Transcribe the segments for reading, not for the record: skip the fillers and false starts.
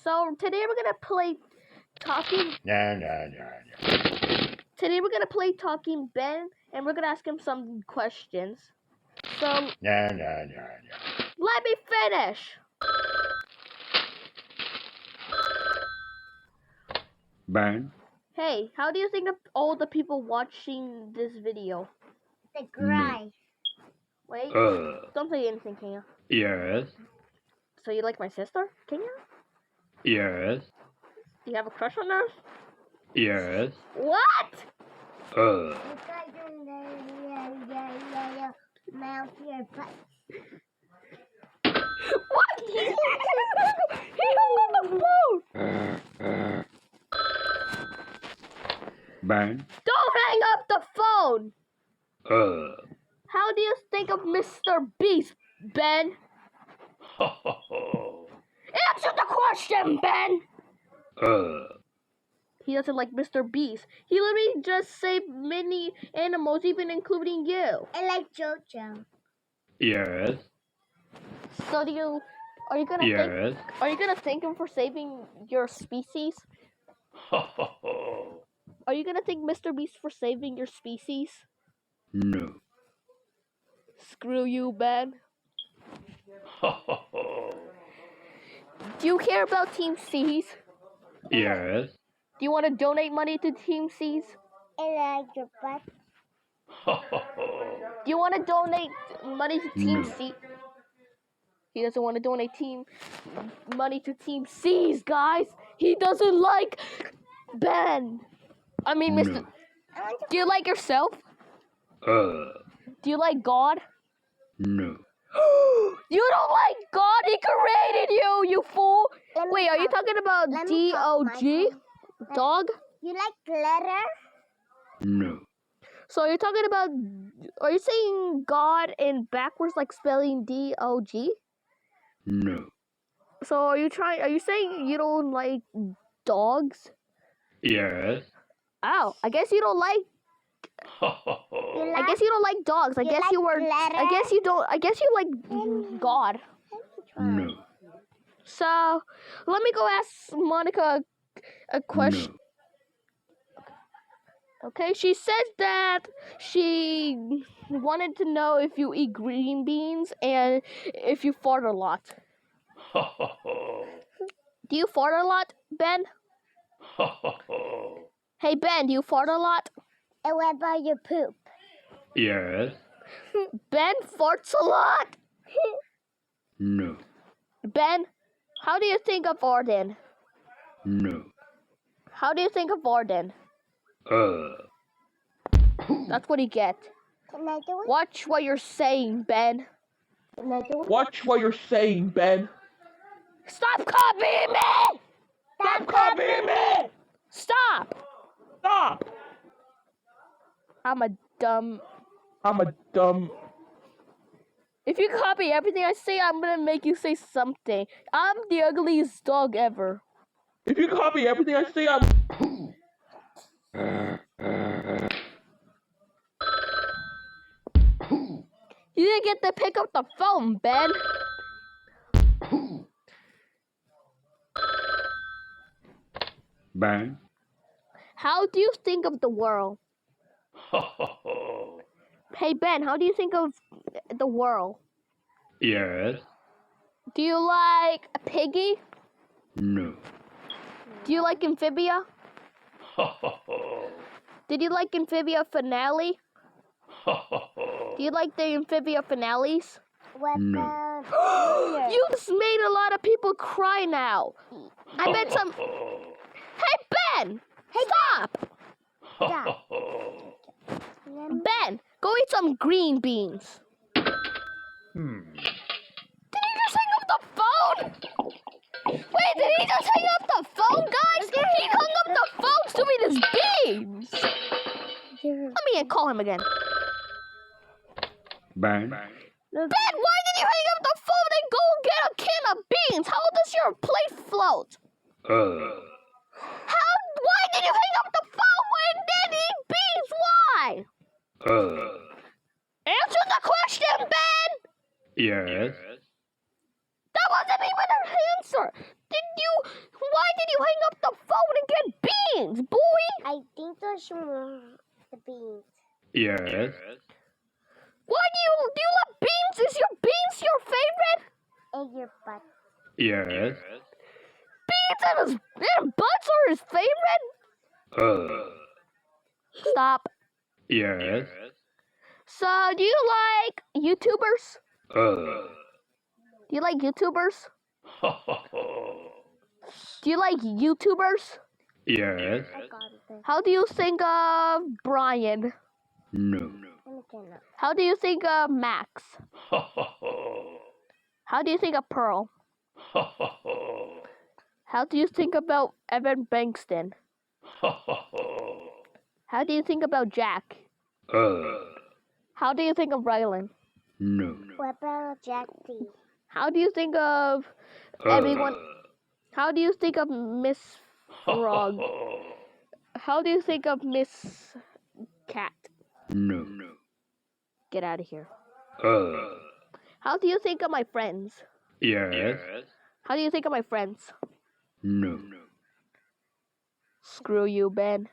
So today we're gonna play talking. Today we're gonna play talking Ben, and we're gonna ask him some questions. So let me finish. Ben. Hey, how do you think of all the people watching this video? They cry. Wait, don't say anything, can you? Yes. So you like my sister, can you? Yes. Do you have a crush on her? Yes. What? Mouth your butt. What? He hung up the phone. Ben. Don't hang up the phone. How do you think of Mr. Beast, Ben? Answer the question, Ben. He doesn't like Mr. Beast. He literally just saved many animals, even including you. I like JoJo. Yes. So are you gonna Yes. are you gonna thank him for saving your species? Are you gonna thank Mr. Beast for saving your species? No. Screw you, Ben. Do you care about Team C's? Yes. Do you want to donate money to Team C's? I like your butt. Do you want to donate money to Team No. C? He doesn't want to donate money to Team C's, guys. He doesn't like Ben. I mean, No. Mr. Do you like yourself? Do you like God? No. You don't like God? He created you, you fool. Wait, are you talking about Let me talk, D-O-G? Michael. Dog? You like glitter? No. So you're talking about, are you saying God in backwards, like spelling D-O-G? No. So are you saying you don't like dogs? Yes. Oh, I guess you don't like, I guess you don't like dogs. I guess like you were, glitter? I guess you don't, I guess you like God. No. So let me go ask Monica a question. No. Okay, she said that she wanted to know if you eat green beans and if you fart a lot. Do you fart a lot, Ben? Hey, Ben, do you fart a lot? And what about your poop? Yes. Ben farts a lot? No. Ben, how do you think of Arden? No. How do you think of Arden? That's what he get. Can I do it? Watch what you're saying, Ben. Can I do it? Watch what you're saying, Ben. Stop copying me! Stop copying me! Stop! Stop! I'm a dumb... If you copy everything I say, I'm gonna make you say something. I'm the ugliest dog ever. If you copy everything I say, I'm... You didn't get to pick up the phone, Ben. Ben. How do you think of the world? Hey, Ben, how do you think of the world? Yes. Do you like Piggy? No. Do you like Amphibia? Did you like Amphibia Finale? Do you like the Amphibia Finales? What No. about You just made a lot of people cry now. I bet some... Hey, Ben! Hey, stop! Stop. Ben, go eat some green beans. Did he just hang up the phone? Wait, did he just hang up the phone, guys? He hung up the phone to eat his beans. Let me call him again. Ben. Ben, why did you hang up the phone and go get a can of beans? How does your plate float? Why did you hang up the phone and then eat beans? Why? Answer the question, Ben! Yes. That wasn't even an answer! touch the beans. Yes. Why do you love beans? Is your beans your favorite? And your butt. Yes. Beans and butts are his favorite? Stop. Yes. So, do you like YouTubers? Uh. Do you like YouTubers? Do you like YouTubers? Yes. I got it. How do you think of Brian? No. How do you think of Max? How do you think of Pearl? How do you think about Evan Bankston? How do you think about Jack? How do you think of Rylan? No. What about Jack D? How do you think of everyone? How do you think of Miss Frog? How do you think of Miss Cat? No. Get out of here. How do you think of my friends? Yes. How do you think of my friends? No. Screw you, Ben.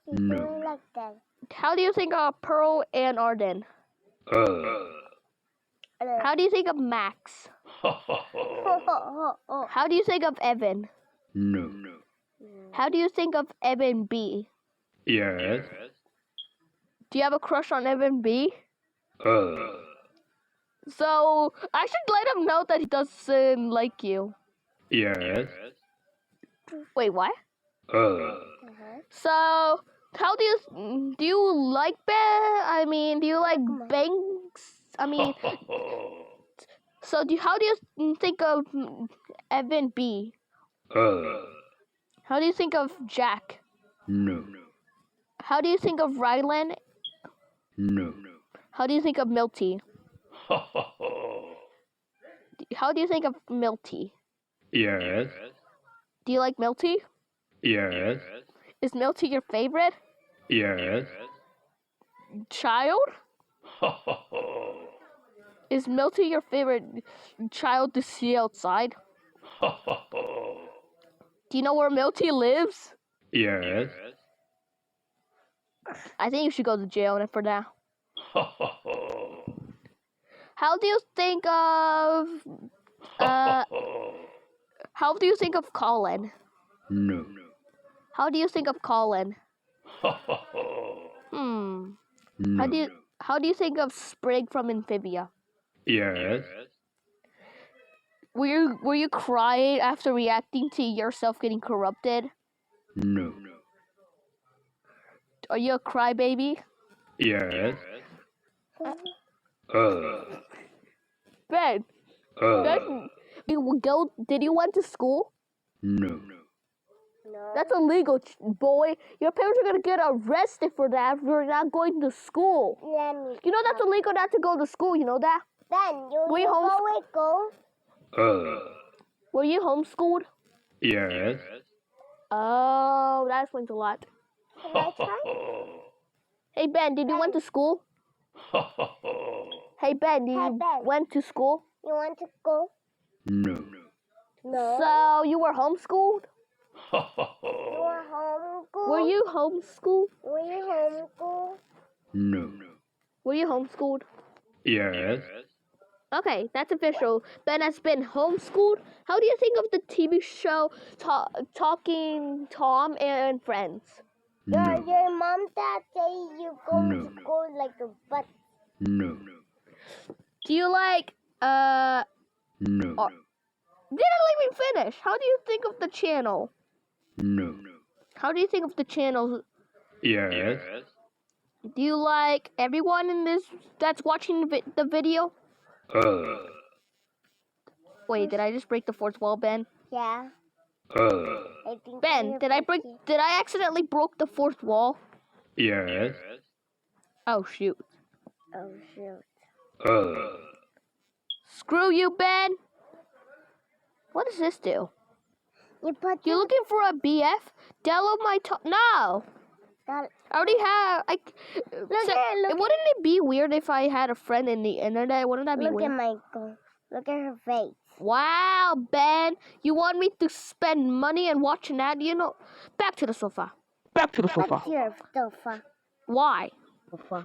He's No. doing like that. How do you think of Pearl and Arden? How do you think of Max? How do you think of Evan? No. How do you think of Evan B? Yes. Do you have a crush on Evan B? So, I should let him know that he doesn't like you. Yes. Wait, what? So, how do you like do you like Banks? So how do you think of Evan B? How do you think of Jack? No. How do you think of Rylan? No. How do you think of Milty? How do you think of Milty? Yes. Do you like Milty? Yes. Is Milty your favorite Yes. child? Is Milty your favorite child to see outside? Do you know where Milty lives? Yes. I think you should go to jail for now. How do you think of how do you think of Colin? No. How do you think of Colin? No. How do you think of Sprig from Amphibia? Yes. Were you crying after reacting to yourself getting corrupted? No. Are you a crybaby? Yes. Ben, did you went to school? No. No. That's illegal, boy. Your parents are gonna get arrested for that if you're not going to school. Let me You know that's illegal not to go to school, you know that? Ben, Were you go. Were you homeschooled? Yes. Oh, that explains a lot. Can I try? Hey Ben, did you went to school? Hey Ben, did you Ben. went to school? You want to go? No. No. So you were homeschooled? You were homeschooled? Were you homeschooled? Were you homeschooled? No. Were you homeschooled? Yes. Okay, that's official. Ben has been homeschooled. How do you think of the TV show Talking Tom and Friends? No. Your mom, dad say you go No. to school like a butt. No. Do you like No. didn't let me finish. How do you think of the channel? No. How do you think of the channel? Yes. Do you like everyone in this that's watching the video? Wait, did I just break the fourth wall, Ben? Yeah. I think Ben, did I accidentally broke the fourth wall? Yes. Oh shoot. Oh, shoot. Screw you, Ben. What does this do? You looking for a BF? Download my No. That, I already have. look Wouldn't it be weird if I had a friend in the internet? Wouldn't that be look weird? at Michael. Look at her face. Wow, Ben, you want me to spend money and watch an ad? You know, back to the sofa. Back to the Back sofa. to your sofa. Why?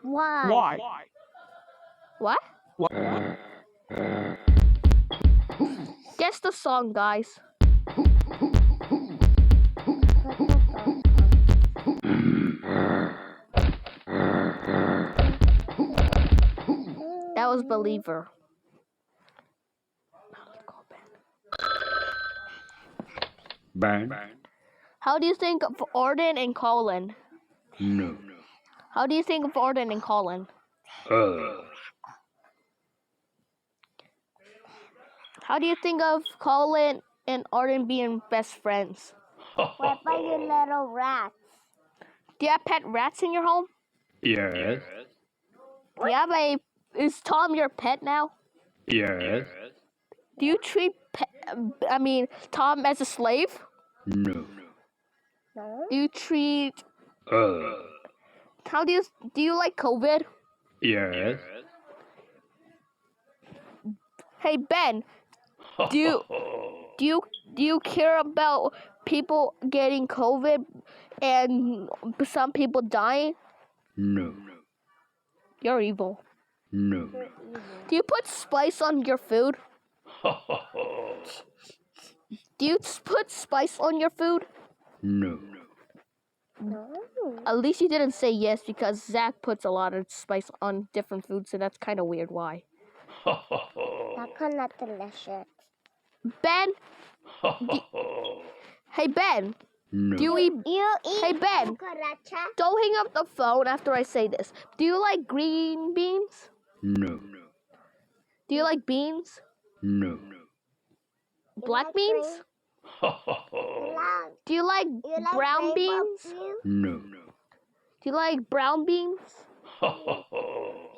Why? Why? What? Why? Guess the song, guys. That was Believer. Ben. How do you think of Arden and Colin? No. How do you think of Arden and Colin? How do you think of Colin and Arden being best friends? What about your little rats? Do you have pet rats in your home? Yes. Do you have a... Is Tom your pet now? Yes. Do you treat Tom as a slave? No. No? Do you treat... How do you like COVID? Yes. Hey Ben, do you care about people getting COVID and some people dying? No. You're evil. No. Do you put spice on your food? Do you put spice on your food? No. No. At least you didn't say yes, because Zach puts a lot of spice on different foods, so that's kind of weird. Why? That's not delicious. Ben? Hey Ben, No. do you eat... You eat Hey Ben, cucaracha? don't hang up the phone after I say this. Do you like green beans? No. Do you like beans? No. Black like beans? Do you like You like brown rainbow beans? beans? No. Do you like brown beans?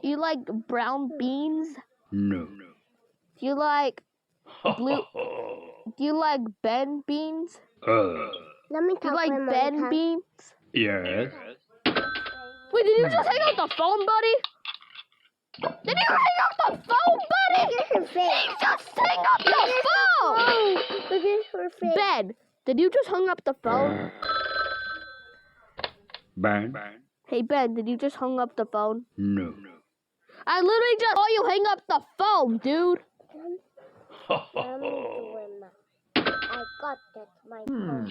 You like brown beans? No. Do you like blue? Do you like Ben beans? Let me Do talk you like with Ben Monica. beans? Yes. Wait, did you just hang up the phone, buddy? Did you hang up the phone, buddy? Look at her face. He just hang up the phone! Look at her face. Ben, did you just hang up the phone? Ben. Hey Ben, did you just hang up the phone? No. I literally just saw you hang up the phone, dude. Let me do it now. I got that, my phone.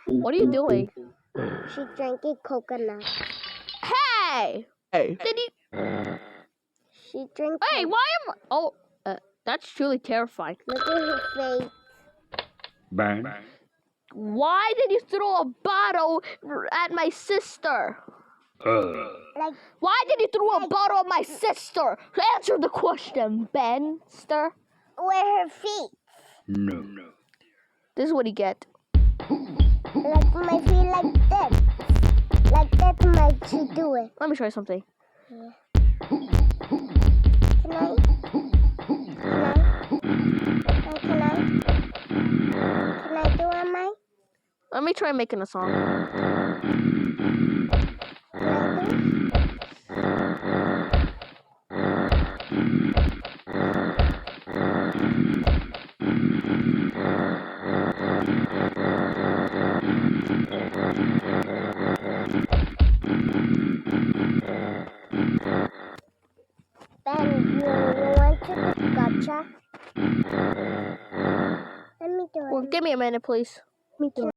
What are you doing? She drinking coconut. Hey! Hey. Did you... She drinking. Hey, why am... Oh, that's truly terrifying. Look at her face. Ben. Why did you throw a bottle at my sister? Like, Why did you throw a bottle at my sister? Answer the question, Benster. with her feet. No. This is what you get. Like my feet like this. Like that's my she do it. Let me show you something. Can I? Can I do it, Mike? Let me try making a song. Can I do? Ben, you want to do gotcha? Let me do it. Well, give me a minute, please. Me too.